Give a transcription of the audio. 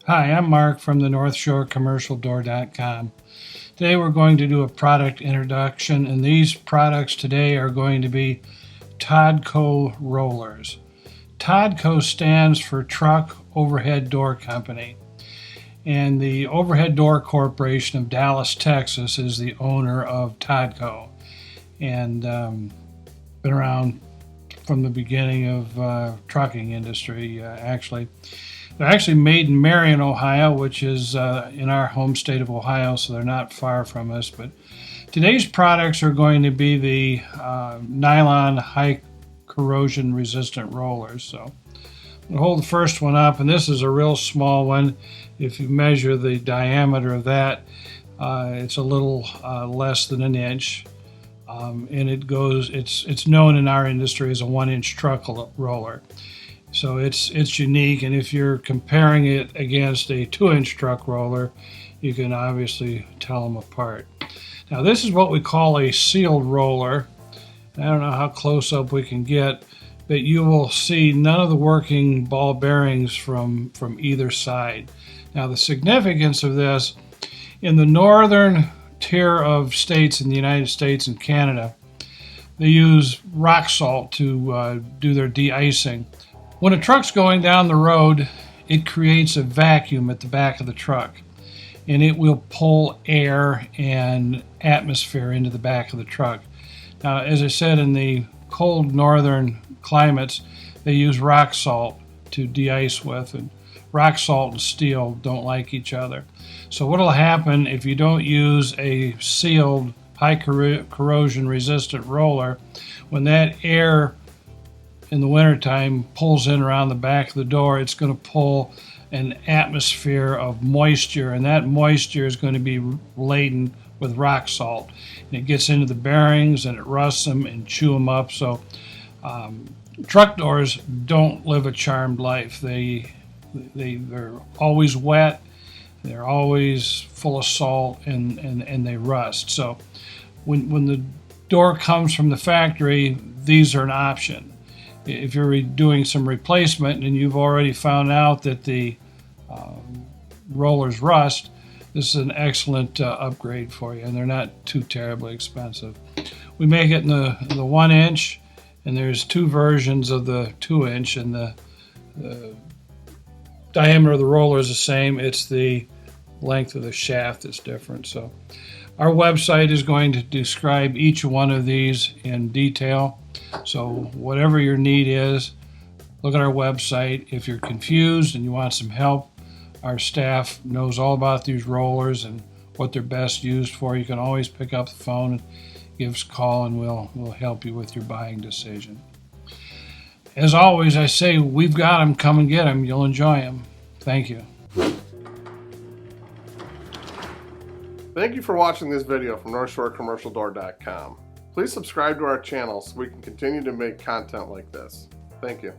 Hi, I'm Mark from the NorthshoreCommercialDoor.com. Today we're going to do a product introduction, and these products today are going to be TODCO Rollers. TODCO stands for Truck Overhead Door Company, and the Overhead Door Corporation of Dallas, Texas is the owner of TODCO, and been around from the beginning of trucking industry, actually. They're actually made in Marion, Ohio, which is in our home state of Ohio, so they're not far from us. But today's products are going to be the nylon high corrosion resistant rollers. So I'll hold the first one up, and this is a real small one. If you measure the diameter of that, it's a little less than an inch. And it's known in our industry as a 1-inch truck roller. So it's unique, and if you're comparing it against a 2-inch truck roller, you can obviously tell them apart. Now this is what we call a sealed roller. I don't know how close up we can get, but you will see none of the working ball bearings from either side. Now the significance of this, in the northern tier of states in the United States and Canada, they use rock salt to do their de-icing. When a truck's going down the road, it creates a vacuum at the back of the truck, and it will pull air and atmosphere into the back of the truck. Now, as I said, in the cold northern climates, they use rock salt to de-ice with, and rock salt and steel don't like each other. So what will happen if you don't use a sealed high corrosion resistant roller, when that air in the wintertime pulls in around the back of the door, it's going to pull an atmosphere of moisture, and that moisture is going to be laden with rock salt. And it gets into the bearings and it rusts them and chew them up. So truck doors don't live a charmed life. They're always wet, they're always full of salt, and they rust. So when the door comes from the factory, these are an option. If you're doing some replacement and you've already found out that the rollers rust, this is an excellent upgrade for you, and they're not too terribly expensive. We make it in the 1-inch, and there's two versions of the 2-inch, and the diameter of the roller is the same. It's the length of the shaft that's different. So our website is going to describe each one of these in detail. So whatever your need is, look at our website. If you're confused and you want some help, our staff knows all about these rollers and what they're best used for. You can always pick up the phone and give us a call, and we'll help you with your buying decision. As always, I say, we've got them. Come and get them. You'll enjoy them. Thank you. Thank you for watching this video from NorthshoreCommercialDoor.com. Please subscribe to our channel so we can continue to make content like this. Thank you.